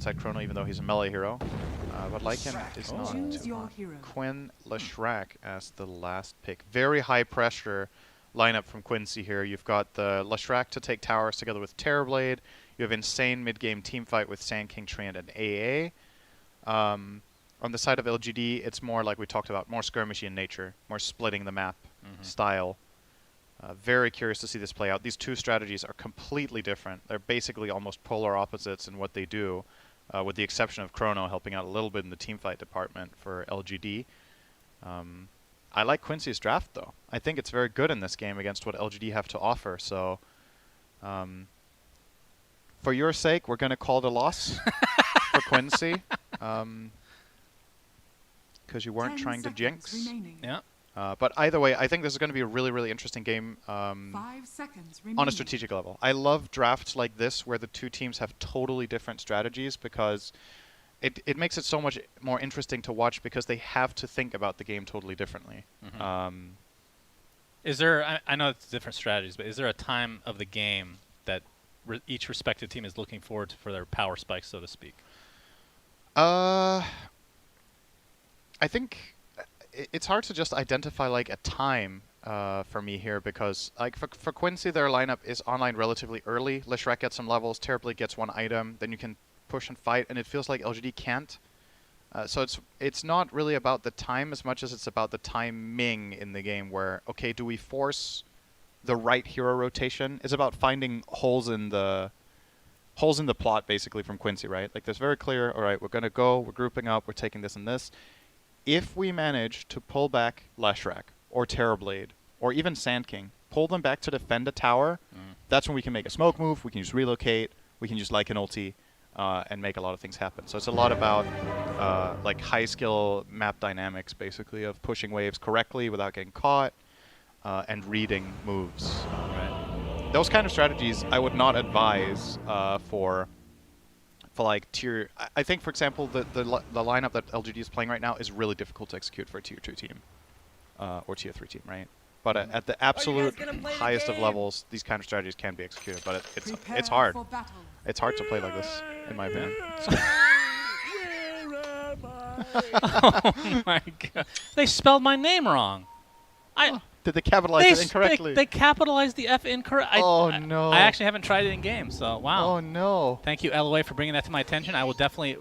outside Chrono, even though he's a melee hero. But Lycan is not. Quinn Leshrac as the last pick. Very high pressure lineup from Quincy here. You've got the Leshrac to take towers together with Terrorblade. You have insane mid-game teamfight with Sand King, Treant, and AA. On the side of LGD, it's more like we talked about, more skirmishy in nature, more splitting the map style. Very curious to see this play out. These two strategies are completely different. They're basically almost polar opposites in what they do, with the exception of Chrono helping out a little bit in the teamfight department for LGD. I like Quincy's draft, though. I think it's very good in this game against what LGD have to offer. So, for your sake, we're going to call it a loss for Quincy. Because you weren't trying to jinx. Yeah. But either way, I think this is going to be a really, really interesting game 5 seconds on a strategic level. I love drafts like this where the two teams have totally different strategies because it makes it so much more interesting to watch because they have to think about the game totally differently. Is there, I know it's different strategies, but is there a time of the game that each respective team is looking forward to for their power spikes, so to speak? I think it's hard to just identify like a time for me here because like for Quincy, their lineup is online relatively early. Leshrac gets some levels, Terrorblade gets one item, then you can push and fight, and it feels like LGD can't. So it's not really about the time as much as it's about the timing in the game where, okay, do we force the right hero rotation? It's about finding holes in the plot basically from Quincy, right? Like there's very clear, all right, we're going to go, we're grouping up, we're taking this and this. If we manage to pull back Leshrac or Terrorblade or even Sand King, pull them back to defend a tower, that's when we can make a smoke move, we can just relocate, we can just Lycan ulti, and make a lot of things happen. So it's a lot about like high skill map dynamics basically of pushing waves correctly without getting caught and reading moves. Those kind of strategies I would not advise for like tier. I think, for example, the lineup that LGD is playing right now is really difficult to execute for a tier 2 team or tier 3 team, right? But at the absolute highest of levels, these kind of strategies can be executed. But it's hard. It's hard to play like this, in my opinion. Oh my god! They spelled my name wrong. Did they capitalize it incorrectly? They capitalized the F incorrect. Oh, no. I actually haven't tried it in game, so wow. Oh, no. Thank you, LOA, for bringing that to my attention. I will definitely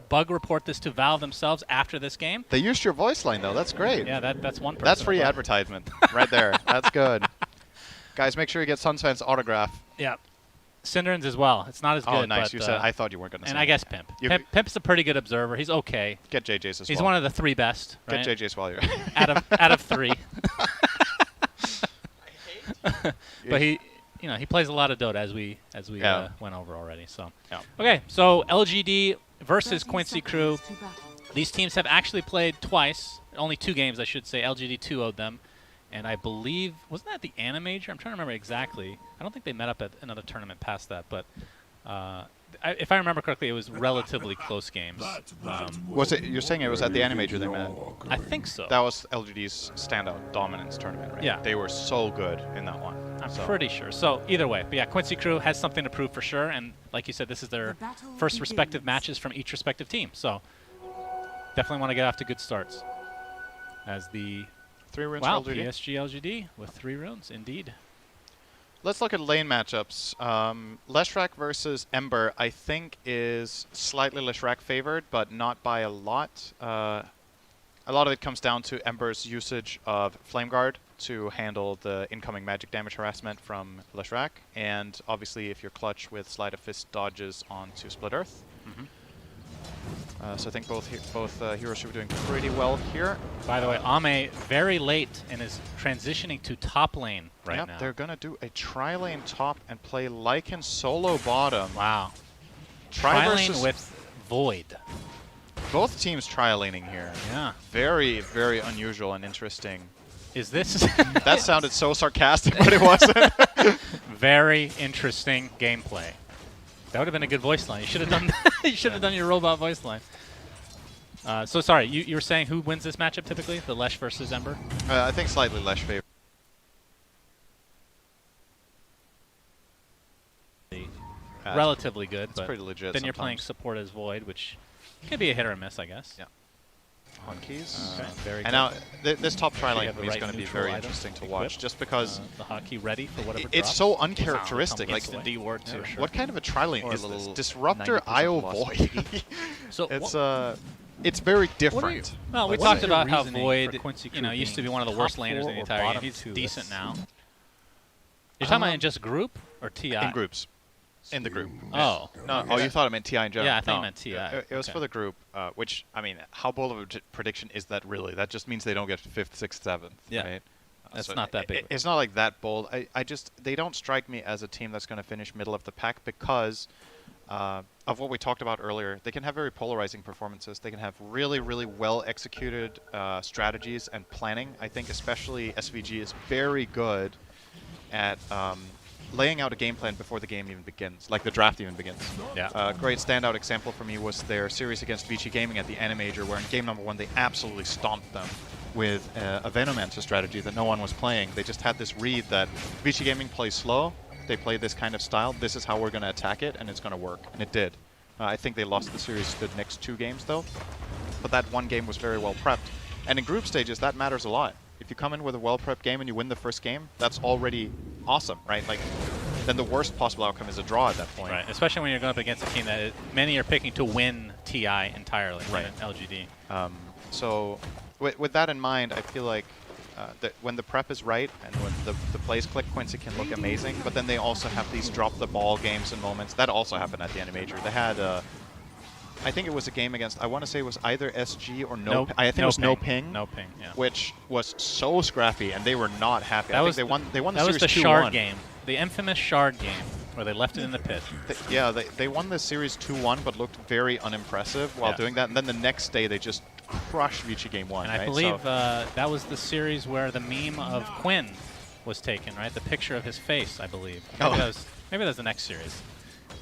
bug report this to Valve themselves after this game. They used your voice line, though. That's great. Yeah, that's one person. That's free advertisement right there. That's good. Guys, make sure you get Sunsfan's autograph. Yeah. Cinderen's as well. It's not as good. Oh, nice. But, you said I thought you weren't going to say And I guess Pimp. Pimp's a pretty good observer. He's okay. Get JJ's as well. He's one of the 3 best. Right? Get JJ's while you're out of 3. But he plays a lot of Dota as we went over already. So okay, so LGD versus Quincy Crew. These teams have actually played twice, only 2 games, I should say. LGD 2-0'd them, and I believe wasn't that the Animajor? I'm trying to remember exactly. I don't think they met up at another tournament past that, but if I remember correctly, it was relatively close games. Was it? You're saying it was at the Animajor they met? I think so. That was LGD's standout dominance tournament, right? Yeah. They were so good in that one. I'm pretty sure. So either way, but yeah, Quincy Crew has something to prove for sure, and like you said, this is their first respective matches from each respective team. So definitely want to get off to good starts. As the 3 runes wow, for LGD. PSG LGD with 3 runes, indeed. Let's look at lane matchups. Leshrac versus Ember, I think, is slightly Leshrac favored, but not by a lot. A lot of it comes down to Ember's usage of Flame Guard to handle the incoming magic damage harassment from Leshrac, and obviously if you're clutch with Sleight of Fist dodges onto Split Earth. So I think both heroes should be doing pretty well here. By the way, Ame very late and is transitioning to top lane right now. They're going to do a tri-lane top and play Lycan solo bottom. Wow. Tri-lane with Void. Both teams tri-laning here. Yeah. Very, very unusual and interesting. Is this... That sounded so sarcastic, but it wasn't. Very interesting gameplay. That would have been a good voice line. You should have done you should have done your robot voice line. So sorry, you were saying who wins this matchup typically? The Lesh versus Ember? I think slightly Lesh favor. relatively good, it's but pretty legit then you're playing sometimes. support as Void, which can be a hit or a miss, I guess. Yeah. Hotkeys. Very and good. now this top tri Sure you lane have for the me is right going to be neutral very item interesting to equipped. watch, just because The hotkey ready for whatever it's drops. so uncharacteristic. Like, Instant D ward too. Sure. what kind of a tri lane Or a is this? little Disruptor 90% IO velocity. Void. So It's very what are you, different. well, we What talked is your about how reasoning Void, for Quincy you know, Crew used to be being one of the worst top laners in 4 the or entire game. bottom He's 2? decent That's- now. You're talking about in just group or TI? In groups. In the group. Oh. No, Oh, you thought it meant TI in general. Yeah, I thought you No, meant TI. It was Okay. for the group, which, I mean, how bold of a prediction is that really? That just means they don't get 5th, 6th, 7th, Yeah. right? That's not that big. It's not like that bold. They don't strike me as a team that's going to finish middle of the pack because of what we talked about earlier. They can have very polarizing performances. They can have really, really well executed strategies and planning. I think especially SVG is very good at laying out a game plan before the game even begins, like the draft even begins. Yeah. A great standout example for me was their series against Vici Gaming at the Animajor, where in game number 1 they absolutely stomped them with a Venomancer strategy that no one was playing. They just had this read that Vici Gaming plays slow, they play this kind of style, this is how we're going to attack it, and it's going to work. And it did. I think they lost the series the next 2 games, though. But that one game was very well prepped. And in group stages, that matters a lot. If you come in with a well-prepped game and you win the first game, that's already awesome, right? Like, then the worst possible outcome is a draw at that point. Right, especially when you're going up against a team that many are picking to win TI entirely, Right. LGD. So with that in mind, I feel like that when the prep is right and when the plays click, Quincy can look amazing. But then they also have these drop-the-ball games and moments. That also happened at the Animajor. They had, I think it was a game against, I want to say it was either SG or I think it was no ping. No ping, yeah. Which was so scrappy, and they were not happy. That I was think they won the that was series the 2-1. shard game, the infamous shard game, where they left it in the pit. Yeah, they won the series 2-1, but looked very unimpressive while doing that. And then the next day, they just crushed Vici Game 1. And right? I believe that was the series where the meme of Quinn was taken, right? The picture of his face, I believe. Maybe that was the next series.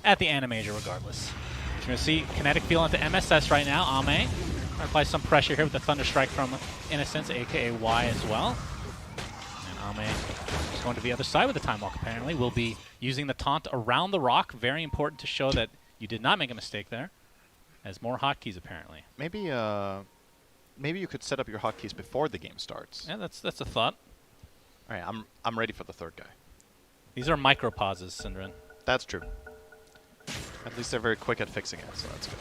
At the Animajor, regardless. You're going to see Kinetic Feel into MSS right now. Ame trying to apply some pressure here with the Thunder Strike from Innocence, a.k.a. Y as well. And Ame is going to the other side with the Time Walk, apparently. Will be using the taunt around the rock. Very important to show that you did not make a mistake there. As more hotkeys, apparently. Maybe maybe you could set up your hotkeys before the game starts. Yeah, that's a thought. All right, I'm ready for the third guy. These are micro pauses, Syndran. That's true. At least they're very quick at fixing it, so that's good.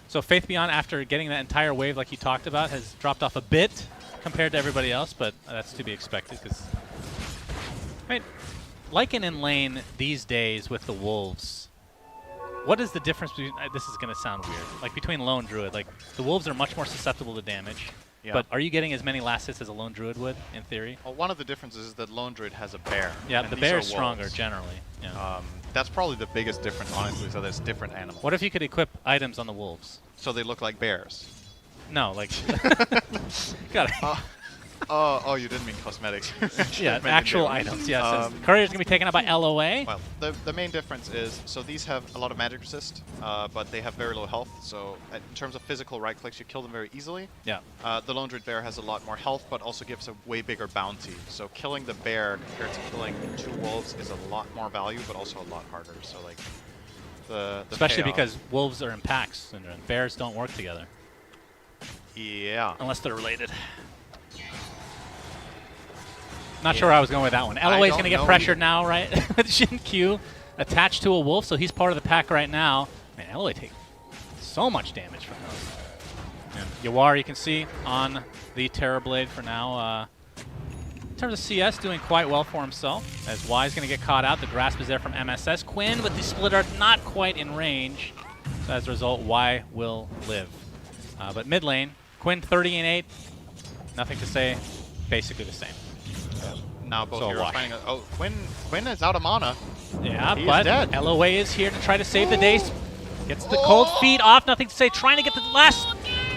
So Faith Beyond, after getting that entire wave like you talked about, has dropped off a bit compared to everybody else, but that's to be expected because, right, Lycan in lane these days with the Wolves, what is the difference between, this is going to sound weird, like between Lone Druid, like the Wolves are much more susceptible to damage, but are you getting as many last hits as a Lone Druid would, in theory? Well, one of the differences is that Lone Druid has a bear. Yeah, and the these bear are is stronger wolves. generally. Yeah. That's probably the biggest difference, honestly, so there's different animals. What if you could equip items on the Wolves? So they look like bears. No, like, got it. Oh, you didn't mean cosmetics. Yeah, Meant actual in general. items, yes. Courier's going to be taken up by LOA. Well, the main difference is, so these have a lot of magic resist, but they have very low health, so in terms of physical right clicks, you kill them very easily. Yeah. The Lone Druid Bear has a lot more health, but also gives a way bigger bounty. So killing the bear compared to killing 2 wolves is a lot more value, but also a lot harder. So like, the Especially payoff. because wolves are in packs, and bears don't work together. Yeah. Unless they're related. Not sure where I was going with that one. LOA is going to get pressured now, right? With Shin Q attached to a wolf, so he's part of the pack right now. Man, LOA takes so much damage from those. And Yawar, you can see on the Terrorblade for now. In terms of CS, doing quite well for himself. As Y is going to get caught out. The grasp is there from MSS. Quinn with the splitter, not quite in range. So as a result, Y will live. But mid lane, Quinn 30-8. Nothing to say. Basically the same. Now both So heroes wash. finding Quinn is out of mana. Yeah, He is but dead. LOA is here to try to save the day. Gets the cold feet off. Nothing to say. Trying to get the last.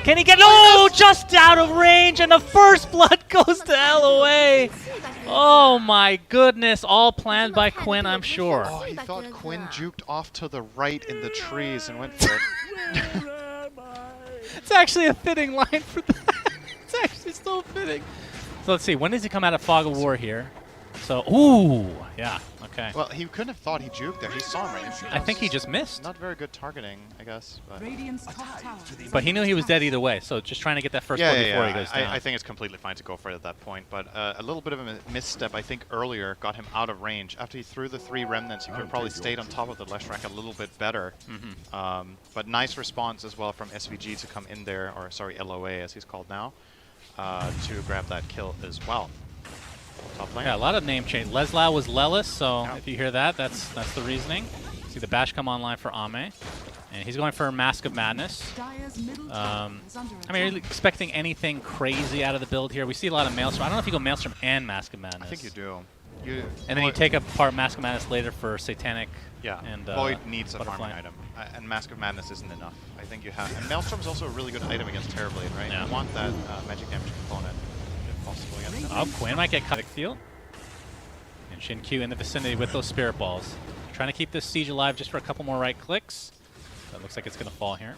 Can he get? Oh, just out of range, and the first blood goes to LOA. Oh my goodness! All planned by Quinn, I'm sure. Oh, he thought Quinn juked off to the right in the trees and went for it. It's actually a fitting line for that. It's actually so fitting. So let's see. When does he come out of Fog of War here? So, ooh, yeah, okay. Well, he couldn't have thought he juked there. He saw him right. I think he just missed. Not very good targeting, I guess. But he knew he was dead either way, so just trying to get that first blood before he goes down. I think it's completely fine to go for it at that point. But a little bit of a misstep, I think, earlier got him out of range. After he threw the 3 remnants, he could have probably stayed on top of the Leshrac a little bit better. But nice response as well from SVG to come in there, or sorry, LOA as he's called now, to grab that kill as well. Top lane. Yeah, a lot of name change. Leslau was Lelis, so if you hear that, that's the reasoning. See the bash come online for Ame. And he's going for Mask of Madness. I mean, are you expecting anything crazy out of the build here? We see a lot of Maelstrom. I don't know if you go Maelstrom and Mask of Madness. I think you do. And then you take apart Mask of Madness later for Satanic. Yeah, and Void needs a Butterfly. farming item. And Mask of Madness isn't enough. I think you have... And Maelstrom's also a really good item against Terrorblade, right? Yeah. You want that magic damage component, if possible, against him. Oh, Quinn might get cut field. And Shin-Q in the vicinity with those Spirit Balls. Trying to keep this siege alive just for a couple more right clicks. That looks like it's going to fall here.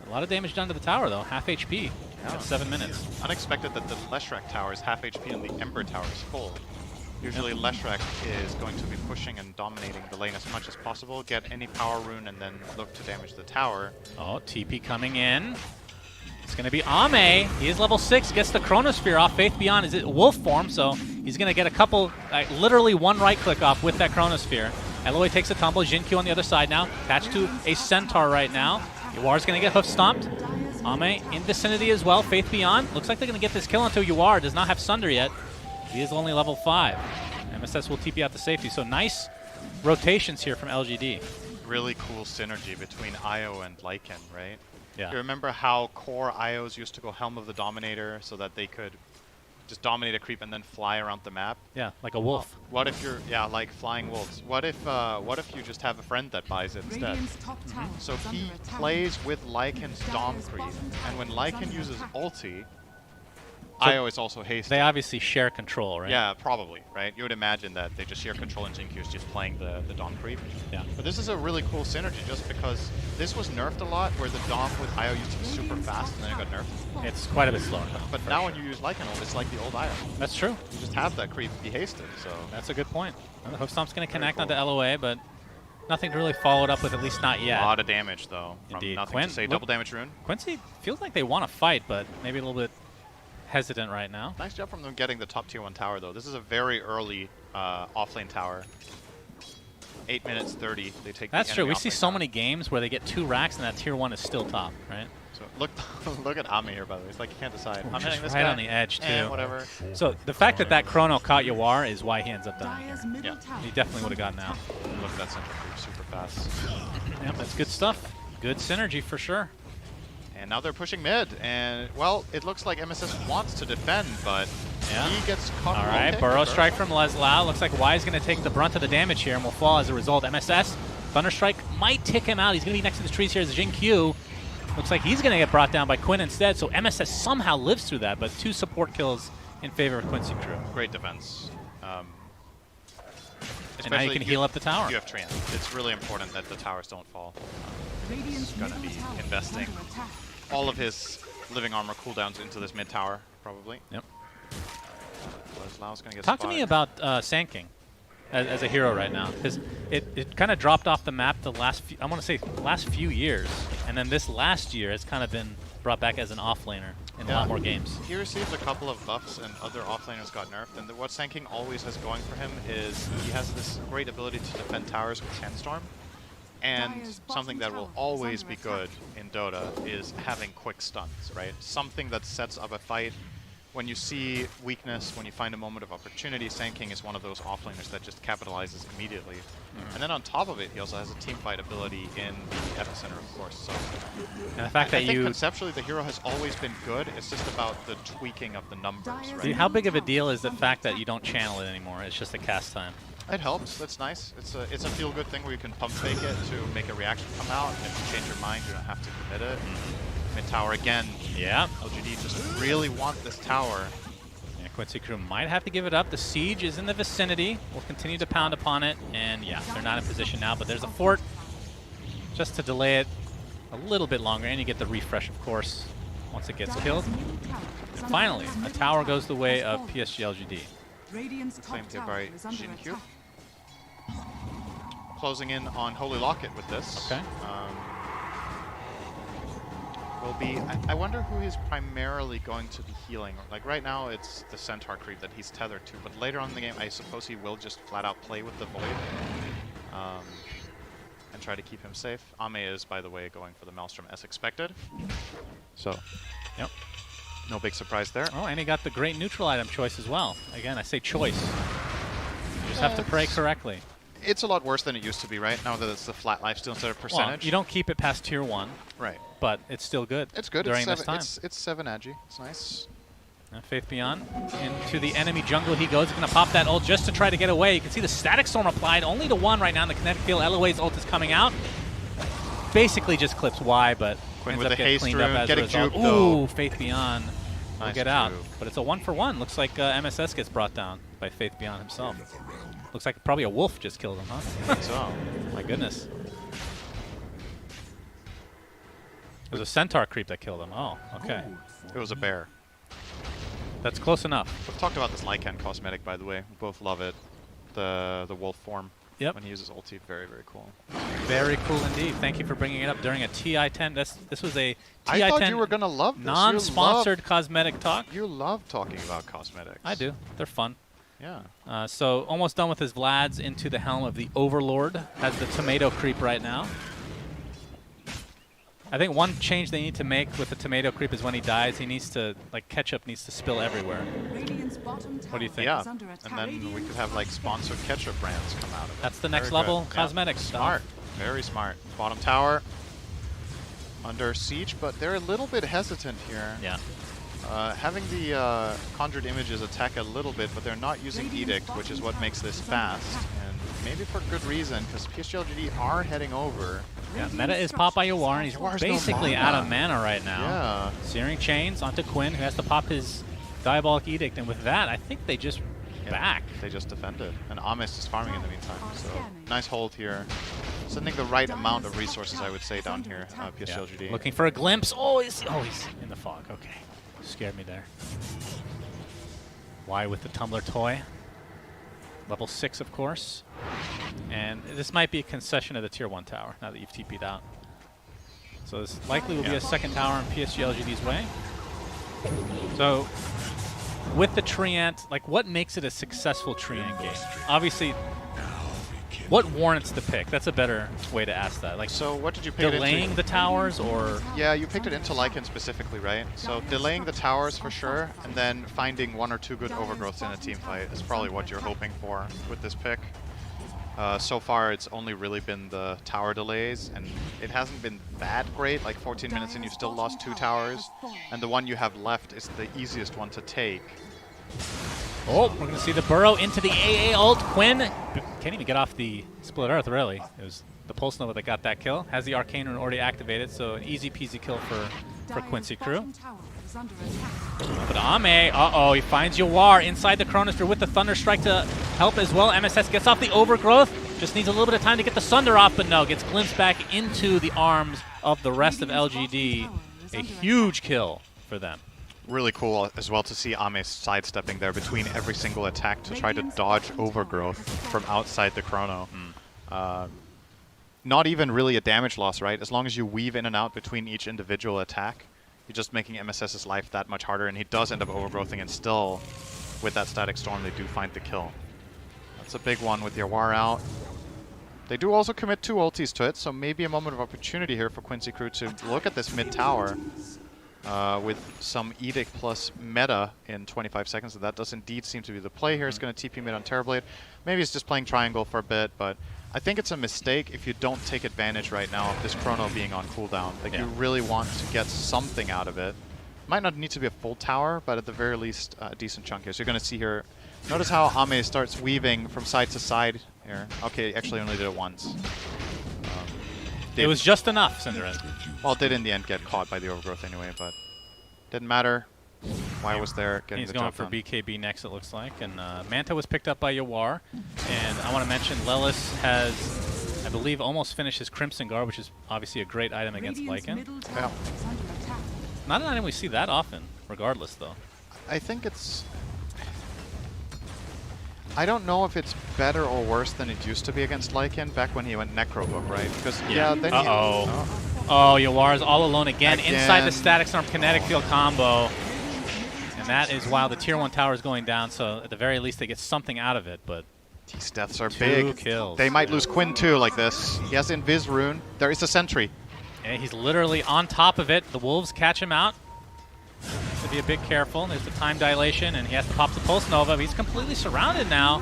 A lot of damage done to the tower, though. Half HP at 7 minutes. Unexpected that the Leshrac tower is half HP and the Ember tower is full. Usually Leshrac is going to be pushing and dominating the lane as much as possible, get any power rune, and then look to damage the tower. Oh, TP coming in. It's going to be Ame. He is level 6, gets the Chronosphere off. Faith Beyond is in wolf form, so he's going to get a couple, literally 1 right click off with that Chronosphere. Eloy takes a tumble. Jin-Q on the other side now, attached to a Centaur right now. Yuar's going to get hoof stomped. Ame in vicinity as well. Faith Beyond. Looks like they're going to get this kill until Yuar does not have Sunder yet. He is only level 5. MSS will TP out to safety, so nice rotations here from LGD. Really cool synergy between Io and Lycan, right? Yeah. You remember how core Ios used to go Helm of the Dominator so that they could just dominate a creep and then fly around the map? Yeah, like a wolf. What if you're, like flying wolves? What if you just have a friend that buys it instead? So he plays with Lycan's Dom creep, and when Lycan uses ulti, Io is also hasty. They obviously share control, right? Yeah, probably, right? You would imagine that they just share control and Jin-Q is just playing the Dom creep. Yeah. But this is a really cool synergy just because this was nerfed a lot where the Dom with Io used to be super fast and then it got nerfed. It's quite a bit slower. But now when you use Lycan ult, it's like the old Io. That's true. You just have that creep be hasted, so... That's a good point. Well, the hoof stomp's going to connect onto LOA, but nothing to really follow it up with, at least not yet. A lot of damage, though. From Indeed. nothing Quinn, to say. Double damage rune. Quincy feels like they want to fight, but maybe a little bit hesitant right now. Nice job from them getting the top tier 1 tower, though. This is a very early offlane tower. 8 minutes 30. They take. That's true. We see so tower. many games where they get 2 racks and that tier 1 is still top, right? So look at Ame here, by the way. It's like you can't decide. I'm hitting this right guy. on the edge too. Whatever. So the fact that Chrono caught Yawar is why he ends up dying here. Yeah. He definitely would have gotten out. Look at that central creep, super fast. Yep, that's good stuff. Good synergy for sure. And now they're pushing mid, and well, it looks like MSS wants to defend, but he gets caught. All right, Burrow strike from Leslau. Looks like Y is going to take the brunt of the damage here and will fall as a result. MSS, Thunderstrike might tick him out. He's going to be next to the trees here as Jin-Q. Looks like he's going to get brought down by Quinn instead, so MSS somehow lives through that, but 2 support kills in favor of Quincy Crew. Great defense. And now you can heal up the tower. You have Treant. It's really important that the towers don't fall. He's going to be investing all of his living armor cooldowns into this mid tower, probably. Yep. Leslau's going to get Talk to me about Sand King as a hero right now, because it kind of dropped off the map the last few, I want to say last few years, and then this last year has kind of been brought back as an offlaner in a lot more games. He received a couple of buffs and other offlaners got nerfed, and what Sand King always has going for him is he has this great ability to defend towers with Sandstorm, and something that will always be good in Dota is having quick stuns, right? Something that sets up a fight. When you see weakness, when you find a moment of opportunity, Sand King is one of those offlaners that just capitalizes immediately. And then on top of it, he also has a team fight ability in the epicenter, of course. So, and the fact that I think conceptually the hero has always been good. It's just about the tweaking of the numbers, right? How big of a deal is the fact that you don't channel it anymore? It's just a cast time. It helps. That's nice. It's a feel-good thing where you can pump fake it to make a reaction come out. And if you change your mind, you don't have to commit it. Mid tower again. Yeah. LGD just really want this tower. Yeah, Quincy Crew might have to give it up. The siege is in the vicinity. We'll continue to pound upon it. And yeah, they're not in position now, but there's a fort just to delay it a little bit longer. And you get the refresh, of course, once it gets killed. And finally, a tower goes the way of PSG LGD. Radiant's top Claimed here tower by is under Jinkyu. attack. Closing in on Holy Locket with this. Okay. Will be. I wonder who he's primarily going to be healing. Like right now, it's the Centaur creep that he's tethered to. But later on in the game, I suppose he will just flat out play with the Void and try to keep him safe. Ame is, by the way, going for the Maelstrom as expected. So, Yep. no big surprise there. Oh, and he got the great neutral item choice as well. Again, I say choice. You just have to pray correctly. It's a lot worse than it used to be, right? Now that it's the flat lifesteal instead of percentage. Well, you don't keep it past tier 1. Right. But it's still good. It's good. During It's this time. It's 7 agi. It's nice. Faith Beyond into the enemy jungle he goes. He's going to pop that ult just to try to get away. You can see the Static Storm applied only to 1 right now in the kinetic field. LOA's ult is coming out. Basically just clips Y, but Quinn ends with up the getting haste cleaned rune, up as a getting result. juked though. Ooh, Faith Beyond will Nice get out. juke. But it's a 1-for-1. Looks like MSS gets brought down by Faith Beyond himself. Looks like probably a wolf just killed him, huh? I think so. My goodness. It was a centaur creep that killed him. Oh, okay. It was a bear. That's close enough. We've talked about this Lycan cosmetic, by the way. We both love it. The wolf form. Yep. When he uses ulti, very, very cool. Very cool indeed. Thank you for bringing it up during a TI-10. This was a TI-10 I thought you were gonna love this. non-sponsored cosmetic talk. You love talking about cosmetics. I do. They're fun. Yeah. So almost done with his Vlads into the helm of the Overlord. Has the tomato creep right now. I think one change they need to make with the tomato creep is when he dies, he needs to, like, ketchup needs to spill everywhere. Radiant's bottom What do you tower think? Yeah. is under attack. And then we could have like sponsored ketchup brands come out of it. That's the next Very level good. cosmetic Yeah. stuff. Smart. Very smart. Bottom tower under siege, but they're a little bit hesitant here. Yeah. Having the conjured images attack a little bit, but they're not using edict, which is what makes this fast. And maybe for good reason, because PSG LGD are heading over. Yeah, meta is popped by Yawar, and he's Yawar's no basically mana. out of mana right now. Yeah. Searing Chains onto Quinn, who has to pop his Diabolic Edict, and with that, I think they just back. They just defended. And Amos is farming in the meantime, so nice hold here. Sending the right amount of resources, I would say, down here, PSG Yeah. LGD. Looking for a glimpse. Oh, he's in the fog. Okay. Scared me there. Y with the Tumbler toy. Level 6, of course. And this might be a concession of the Tier 1 tower, now that you've TP'd out. So this likely will be a second tower in PSG LGD's way. So, with the Treant, like, what makes it a successful Treant game? Obviously, what warrants the pick? That's a better way to ask that. Like, So what did you pick it delaying into? the towers, or Yeah, you picked it into Lycan specifically, right? So delaying the towers for sure, and then finding 1 or 2 good overgrowths in a team fight is probably what you're hoping for with this pick. So far, it's only really been the tower delays, and it hasn't been that great. Like 14 minutes in, you've still lost 2 towers, and the one you have left is the easiest one to take. oh, we're gonna see the burrow into the AA ult. Quinn can't even get off the Split Earth, really. It was the Pulse Nova that got that kill. Has the Arcane Rune already activated, so an easy peasy kill for Quincy Crew. Bottom tower is under attack. But Ame, uh-oh, he finds Yawar inside the Chronosphere with the Thunder Strike to help as well. MSS gets off the Overgrowth, just needs a little bit of time to get the Sunder off, but no, gets glimpsed back into the arms of the rest of LGD. A huge kill for them. Really cool as well to see Ame sidestepping there between every single attack to try to dodge overgrowth from outside the chrono. Not even really a damage loss, right? As long as you weave in and out between each individual attack, you're just making MSS's life that much harder, and he does end up overgrowthing, and still, with that Static Storm, they do find the kill. That's a big one with Yawar out. They do also commit 2 ultis to it, so maybe a moment of opportunity here for Quincy Crew to look at this mid-tower. With some Edict plus meta in 25 seconds. So that does indeed seem to be the play here. It's going to TP mid on Terrorblade. Maybe it's just playing Triangle for a bit, but I think it's a mistake if you don't take advantage right now of this Chrono being on cooldown. Like, you really want to get something out of it. Might not need to be a full tower, but at the very least, a decent chunk here. So you're going to see here, notice how Ame starts weaving from side to side here. Okay, actually only did it once. It was just enough, Cinderella. Well, it did in the end get caught by the overgrowth anyway, but didn't matter. Y was there getting He's the going job for done. BKB next, it looks like. And Manta was picked up by Yawar. And I want to mention Lelis has, I believe, almost finished his Crimson Guard, which is obviously a great item against Radiant's Lycan. middle tower is under attack. Not an item we see that often, regardless, though. I think it's... I don't know if it's better or worse than it used to be against Lycan back when he went Necrobook, right? Because yeah, then Oh, Yawar's all alone again inside the Static Storm Kinetic Field combo. And that is while the Tier 1 tower is going down, so at the very least they get something out of it, but these deaths are 2 big. kills. They might lose Quinn too like this. He has Invis Rune. There is a sentry. Yeah, he's literally on top of it. The Wolves catch him out. To be a bit careful. There's the time dilation, and he has to pop the Pulse Nova. He's completely surrounded now.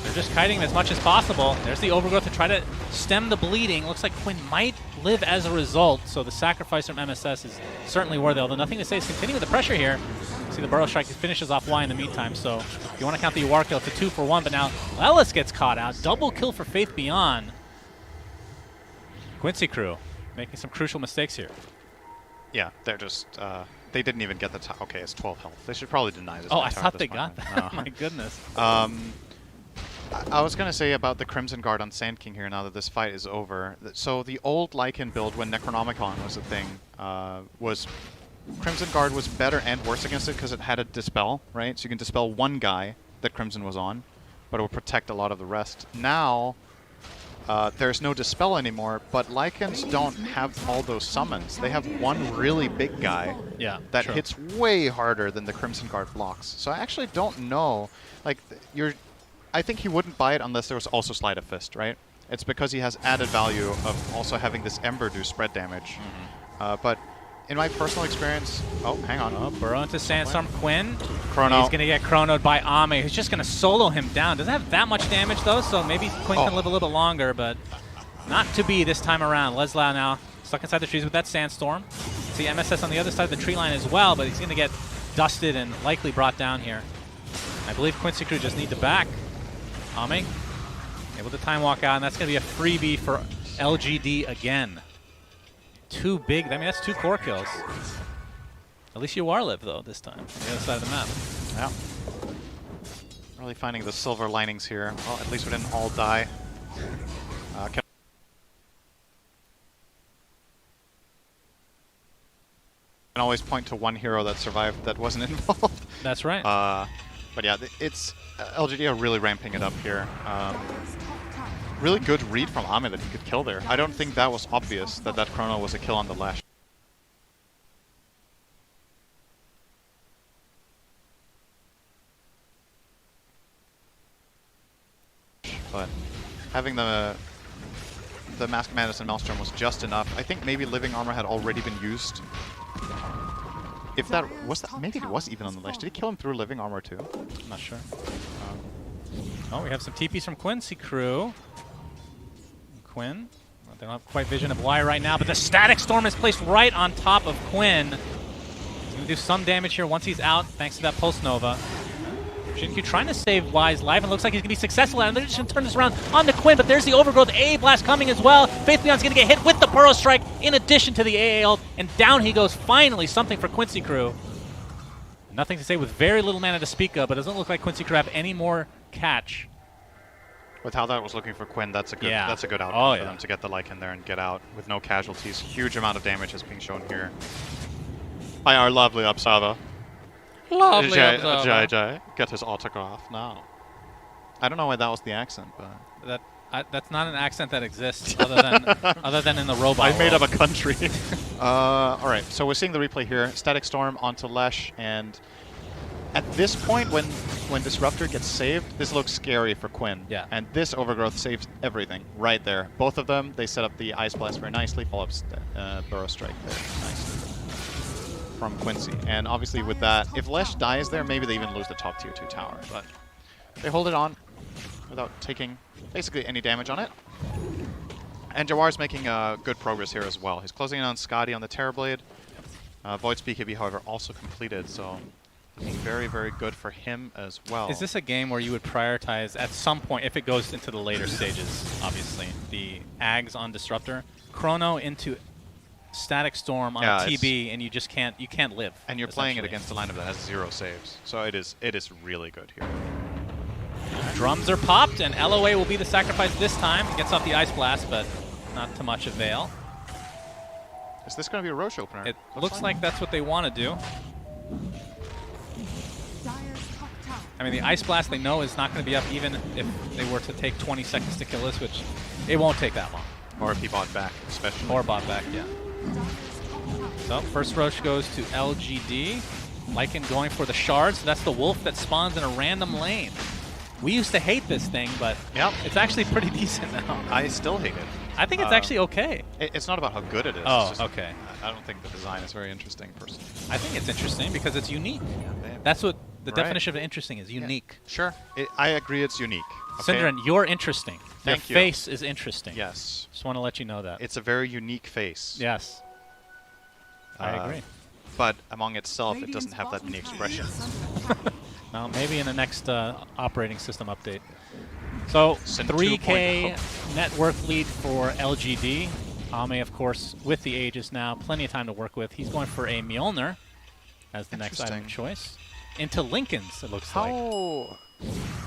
They're just kiting him as much as possible. There's the Overgrowth to try to stem the bleeding. Looks like Quinn might live as a result, so the sacrifice from MSS is certainly worth it. Although nothing to say is continuing the pressure here. See the Burrow Strike finishes off Y in the meantime, so if you want to count the Yawar kill, it's a 2 for 1, but now Lelis gets caught out. Double kill for Faith Beyond. Quincy crew making some crucial mistakes here. Yeah, they're just, they didn't even get the tower. Okay, it's 12 health. They should probably deny this. Oh, I thought they got that. My goodness. I was going to say about the Crimson Guard on Sand King here now that this fight is over. So the old Lycan build when Necronomicon was a thing was Crimson Guard was better and worse against it because it had a Dispel, right? So you can Dispel one guy that Crimson was on, but it will protect a lot of the rest. Now, there's no Dispel anymore, but Lycans don't have all those summons. They have one really big guy that hits way harder than the Crimson Guard blocks. So I actually don't know. Like, I think he wouldn't buy it unless there was also Sleight of Fist, right? It's because he has added value of also having this Ember do spread damage. But in my personal experience... Oh, hang on. Oh, Burrow into Sandstorm. Quinn. Chrono. He's going to get chronoed by Ame, who's just going to solo him down. Doesn't have that much damage, though, so maybe Quinn can live a little bit longer, but not to be this time around. Leslau now stuck inside the trees with that Sandstorm. See MSS on the other side of the tree line as well, but he's going to get dusted and likely brought down here. I believe Quincy crew just need to back. Ame able to time walk out, and that's going to be a freebie for LGD again. 2 big, I mean, that's 2 core kills. At least Yawar live, though, this time, on the other side of the map. Yeah. Really finding the silver linings here. Well, at least we didn't all die. Can always point to one hero that survived that wasn't involved. That's right. But yeah, it's LGD are really ramping it up here. Really good read from Ame that he could kill there. I don't think that was obvious that that chrono was a kill on the Lash. But having the Mask Madness and Maelstrom was just enough. I think maybe Living Armor had already been used. If that was that, maybe it was even on the Lash. Did he kill him through Living Armor too? I'm not sure. Oh, we have some TPs from Quincy crew. Quinn. They don't have quite vision of Y right now, but the Static Storm is placed right on top of Quinn. He's going to do some damage here once he's out, thanks to that Pulse Nova. Shinkyu trying to save Y's life, and looks like he's going to be successful, and they're just going to turn this around onto Quinn, but there's the Overgrowth A-Blast coming as well. Faith Beyond's going to get hit with the Burrow Strike in addition to the AA ult, and down he goes. Finally, something for Quincy crew. Nothing to say with very little mana to speak of, but it doesn't look like Quincy crew have any more catch. With how that was looking for Quinn, that's a good outcome for them to get the Lycan there and get out with no casualties. Huge amount of damage is being shown here by our lovely Observer. Lovely Observer. JJ, get his autograph now. I don't know why that was the accent, but that's not an accent that exists other than in the robot. I made up a country. All right, so we're seeing the replay here. Static Storm onto Lesh, and at this point, when Disruptor gets saved, this looks scary for Quinn. Yeah. And this Overgrowth saves everything right there. Both of them, they set up the Ice Blast very nicely, follow up Burrow Strike there nicely from Quincy. And obviously with that, if Lesh dies there, maybe they even lose the top tier 2 tower. But they hold it on without taking basically any damage on it. And Jawar's making good progress here as well. He's closing in on Scotty on the Terrorblade. Void's BKB, however, also completed, so very, very good for him as well. Is this a game where you would prioritize at some point, if it goes into the later stages, obviously, the Ags on Disruptor, Chrono into Static Storm on TB, and you just can't live. And you're playing it against a lineup that has 0 saves, so it is really good here. Drums are popped, and LOA will be the sacrifice this time. Gets off the Ice Blast, but not to much avail. Is this going to be a Roche opener? It looks like that's what they want to do. Dire's top tower I mean, the Ice Blast they know is not going to be up even if they were to take 20 seconds to kill us, which it won't take that long. Or if he bought back, especially. Or bought back, yeah. So, first rush goes to LGD. Lycan going for the shards. So that's the wolf that spawns in a random lane. We used to hate this thing, but it's actually pretty decent now. I still hate it. I think it's actually okay. It's not about how good it is. Oh, it's just, okay. I don't think the design is very interesting, personally. I think it's interesting because it's unique. Yeah, that's what the definition of interesting is, unique. Yeah. Sure. I agree it's unique. Okay? Synderen, you're interesting. Thank you. Your face is interesting. Yes. Just want to let you know that. It's a very unique face. Yes. I agree. But among itself, it doesn't have that many expressions. Well, maybe in the next operating system update. So, 3K network lead for LGD. Ame, of course, with the Aegis now, plenty of time to work with. He's going for a Mjolnir as the next item of choice. Into Lincoln's, it looks like.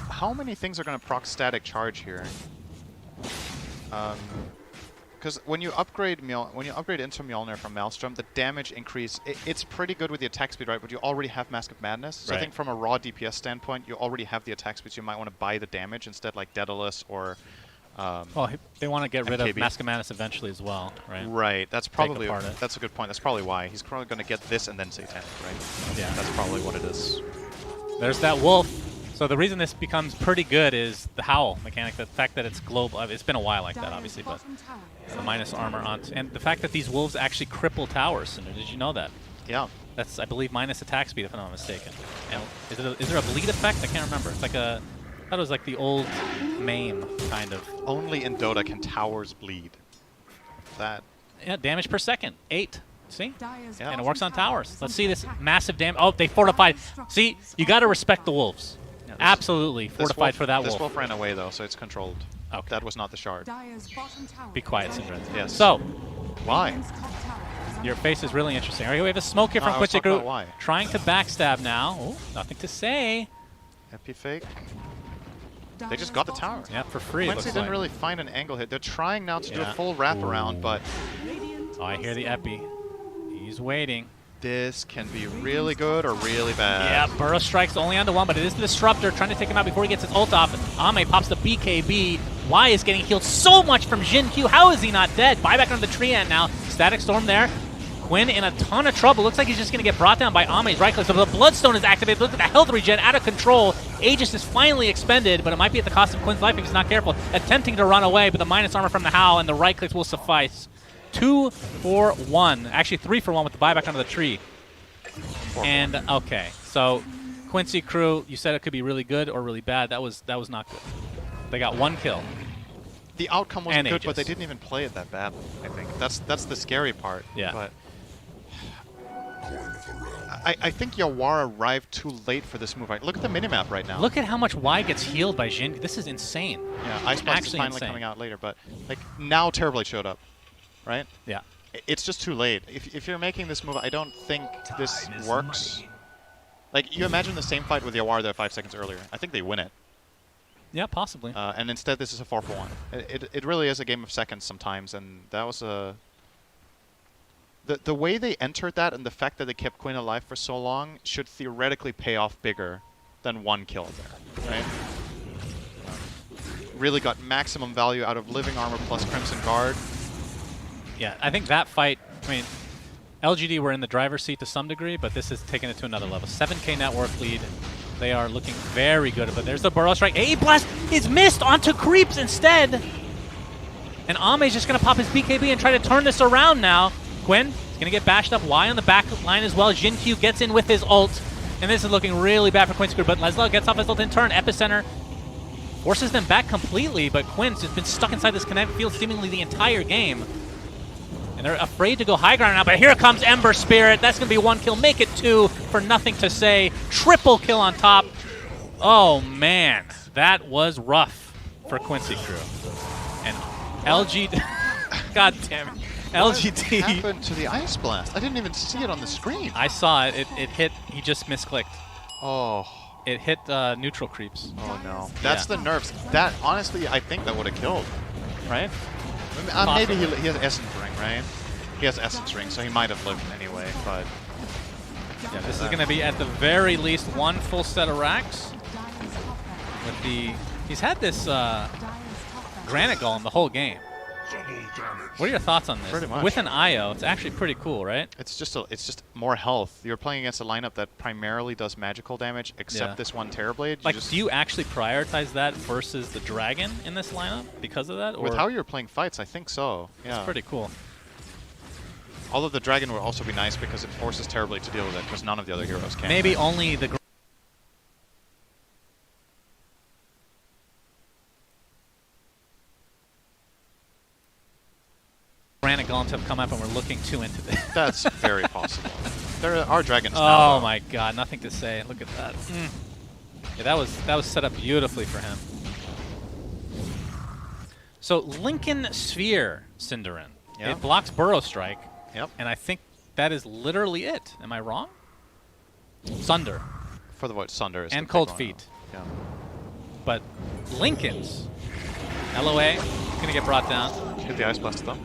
How many things are going to proc static charge here? Because when you upgrade into Mjolnir from Maelstrom, the damage increase, it's pretty good with the attack speed, right? But you already have Mask of Madness. So I think from a raw DPS standpoint, you already have the attack speed, so you might want to buy the damage instead, like Daedalus or... well, they want to get rid MKB. of Mask of Madness eventually as well, right? Right. That's probably... That's a good point. That's probably why. He's probably going to get this and then Satanic, right? Yeah. That's probably what it is. There's that wolf. So the reason this becomes pretty good is the Howl mechanic, the fact that it's global. It's been a while like that, obviously, but the minus armor on... And the fact that these wolves actually cripple towers. Did you know that? Yeah. That's, I believe, minus attack speed, if I'm not mistaken. And is there a bleed effect? I can't remember. It's like a... I thought it was like the old MAME, kind of. Only in Dota can towers bleed. That... Yeah, damage per second. 8. See? Yeah. And it works on towers. Let's see this massive damage. Oh, they fortified. See? You got to respect the wolves. Yeah, absolutely fortified for that wolf. This wolf ran away, though, so it's controlled. Okay. That was not the shard. Be quiet, Synderen. Yes. So, why? Your face is really interesting. All right, we have a smoke here from Quincy Group. Trying to backstab now. Oh, nothing to say. Epi fake. They just got the tower. Yeah, for free. Quincy didn't really find an angle hit. They're trying now to do a full wraparound, but... Oh, I hear the Epi. He's waiting. This can be really good or really bad. Yeah, Burrow strikes only onto one, but it is the Disruptor trying to take him out before he gets his ult off. Ame pops the BKB. Y is getting healed so much from Jin Q. How is he not dead? Buyback on the tree ant now. Static Storm there. Quinn in a ton of trouble. Looks like he's just going to get brought down by Ame's right click. So the Bloodstone is activated. Look at the health regen out of control. Aegis is finally expended, but it might be at the cost of Quinn's life if he's not careful. Attempting to run away, but the minus armor from the Howl and the right clicks will suffice. 2 for 1. Actually, 3 for 1 with the buyback onto the tree. And, okay, so Quincy Crew, you said it could be really good or really bad. That was not good. They got 1 kill. The outcome wasn't good, Aegis. but they didn't even play it that badly, I think. That's the scary part. Yeah. But I think Yawar arrived too late for this move. Look at the minimap right now. Look at how much Y gets healed by Jin. This is insane. Yeah, Ice Blast is finally coming out later, but like now Terrorblade showed up, right? Yeah. It's just too late. If you're making this move, I don't think this works. Like, you imagine the same fight with Yawar there 5 seconds earlier. I think they win it. Yeah, possibly. And instead, this is a 4 for 1. It really is a game of seconds sometimes, and that was a... The way they entered that and the fact that they kept Quinn alive for so long should theoretically pay off bigger than 1 kill there, right? Really got maximum value out of Living Armor plus Crimson Guard. Yeah, I think that fight, I mean, LGD were in the driver's seat to some degree, but this has taken it to another level. 7K network lead. They are looking very good, but there's the Burrow Strike. A-Blast is missed onto Creeps instead! And Ame's just going to pop his BKB and try to turn this around now. Quinn is going to get bashed up. Y on the back line as well. Jin Q gets in with his ult. And this is looking really bad for Quinn's crew, but Leslie gets off his ult in turn. Epicenter forces them back completely, but Quinn's just been stuck inside this kinetic field seemingly the entire game. And they're afraid to go high ground now, but here comes Ember Spirit. That's going to be 1 kill. Make it 2 for nothing to say. Triple kill on top. Oh, man. That was rough for Quincy Crew. And LGD... God damn it. LGD... What happened to the Ice Blast? I didn't even see it on the screen. I saw it. It hit... He just misclicked. Oh. It hit neutral creeps. Oh, no. That's the nerfs. That, honestly, I think that would have killed. Right? Maybe he has Essence Ring, right? He has Essence Ring, so he might have lived anyway, but... Yeah, this is going to be, at the very least, 1 full set of racks. with the... He's had this Granite Golem the whole game. What are your thoughts on this? Pretty much. With an IO, it's actually pretty cool, right? It's just more health. You're playing against a lineup that primarily does magical damage, except this one Terrorblade. Like, do you actually prioritize that versus the Dragon in this lineup because of that? Or? With how you're playing fights, I think so. Yeah. It's pretty cool. Although the Dragon would also be nice because it forces Terrorblade to deal with it, because none of the other heroes can. Maybe only the... Granite Golems have come up and we're looking too into this. That's very possible. There are dragons now. Oh my god, nothing to say. Look at that. Yeah, that was set up beautifully for him. So Lincoln Sphere, Cinderin. Yep. It blocks Burrow Strike. Yep. And I think that is literally it. Am I wrong? Sunder. For the vote, Sunder is And the Cold big one. Feet. Yeah. But Lincoln's LOA gonna get brought down. Hit the Ice Blast though.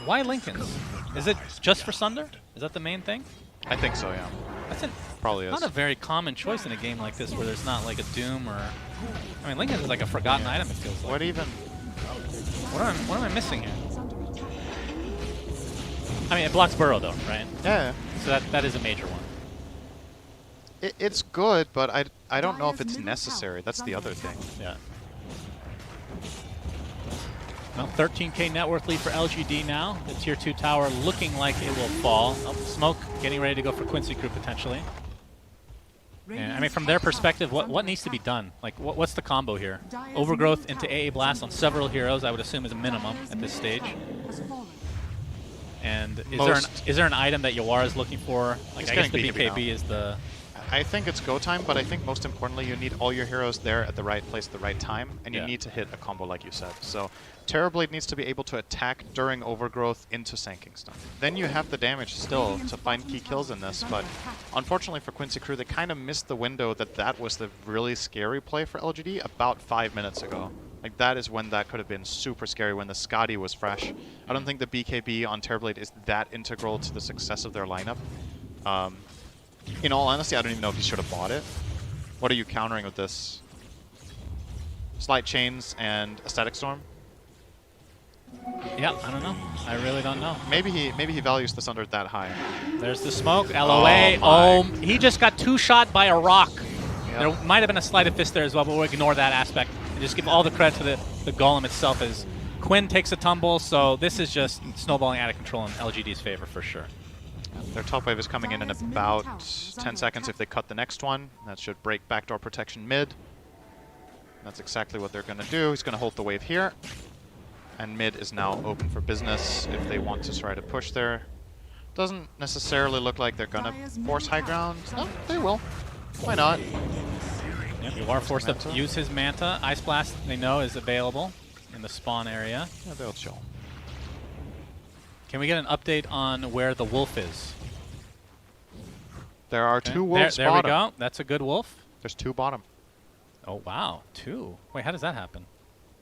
Why Lincoln's? Is it just for Sunder? Is that the main thing? I think so, yeah. That's Probably is. not a very common choice in a game like this where there's not like a Doom or... I mean, Lincoln is like a forgotten item, it feels like. What even? What am I missing here? I mean, it blocks Burrow though, right? Yeah. So that is a major one. It's good, but I don't know if it's necessary. That's the other thing. Yeah. Well, 13k net worth lead for LGD now. The tier 2 tower looking like it will fall. Oh, Smoke getting ready to go for Quincy Crew potentially. And, I mean, from their perspective, what needs to be done? Like, what's the combo here? Overgrowth into AA Blast on several heroes, I would assume, is a minimum at this stage. And is there an item that Yawar is looking for? Like, I guess the BKB is the... I think it's go time, but I think most importantly, you need all your heroes there at the right place at the right time, and you need to hit a combo like you said. So Terrorblade needs to be able to attack during Overgrowth into Sanking Stun. Then you have the damage still to find key kills in this, but unfortunately for Quincy Crew, they kind of missed the window that was the really scary play for LGD about 5 minutes ago. Like, that is when that could have been super scary, when the Scotty was fresh. I don't think the BKB on Terrorblade is that integral to the success of their lineup. In all honesty, I don't even know if he should have bought it. What are you countering with this? Slight Chains and a Static Storm? Yeah, I don't know. I really don't know. Maybe he values the Sunder that high. There's the smoke. LOA. Oh, he just got two-shot by a rock. Yep. There might have been a sleight of fist there as well, but we'll ignore that aspect and just give all the credit to the golem itself as Quinn takes a tumble. So this is just snowballing out of control in LGD's favor for sure. Their top wave is coming in about 10 seconds if they cut the next one. That should break backdoor protection mid. That's exactly what they're going to do. He's going to hold the wave here. And mid is now open for business if they want to try to push there. Doesn't necessarily look like they're going to force high ground. No, they will. Why not? Yep, you are forced to use his Manta. Ice Blast, they know, is available in the spawn area. Yeah, they'll chill. Can we get an update on where the wolf is? There are two wolves there bottom. There we go. That's a good wolf. There's two bottom. Oh, wow. Two. Wait, how does that happen?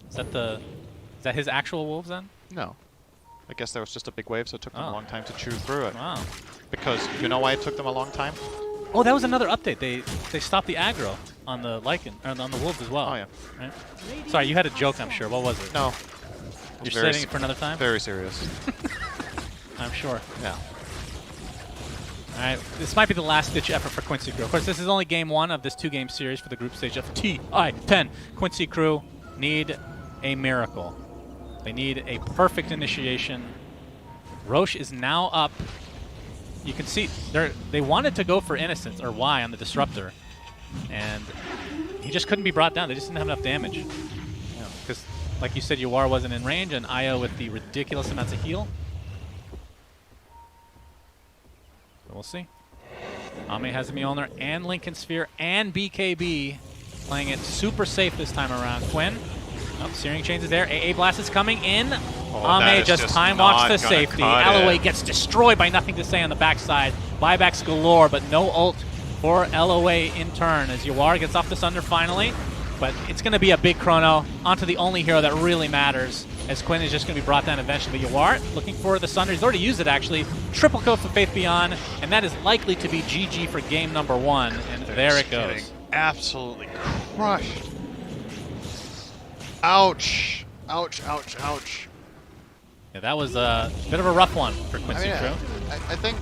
Is that his actual wolves then? No. I guess there was just a big wave, so it took them a long time to chew through it. Wow. Because you know why it took them a long time? Oh, that was another update. They stopped the aggro on the Lycan, or on the wolves as well. Oh, yeah. Right? Sorry, you had a joke, I'm sure. What was it? No. You're saving it for another time? Very serious. I'm sure. Yeah. All right, this might be the last-ditch effort for Quincy Crew. Of course, this is only game one of this two-game series for the group stage of TI-10. Quincy Crew need a miracle. They need a perfect initiation. Roche is now up. You can see they wanted to go for Innocence, or Y, on the Disruptor. And he just couldn't be brought down. They just didn't have enough damage. Because, like you said, Yawar wasn't in range, and IO with the ridiculous amounts of heal. We'll see. Ame has the Mjolnir and Lincoln Sphere and BKB playing it super safe this time around. Quinn, Searing Chains is there. AA Blast is coming in. Ame just time walks to safety. LOA gets destroyed by nothing to say on the backside. Buybacks galore, but no ult for LOA in turn as Yawar gets off the Sunder finally. But it's going to be a big chrono onto the only hero that really matters, as Quinn is just going to be brought down eventually. But Yawar looking for the Sunder. He's already used it, actually. Triple kill for Faith Beyond, and that is likely to be GG for game number one. And there it goes. Absolutely crushed. Ouch! Ouch! Ouch! Ouch! Yeah, that was a bit of a rough one for Quincy Crew. I think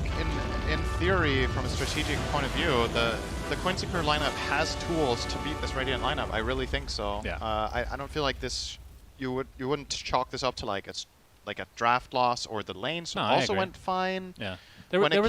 in theory, from a strategic point of view, the Quincy Crew lineup has tools to beat this Radiant lineup. I really think so. Yeah. I don't feel like this. You wouldn't chalk this up to like a draft loss, or the lanes No, I also agree. went fine. Yeah. When it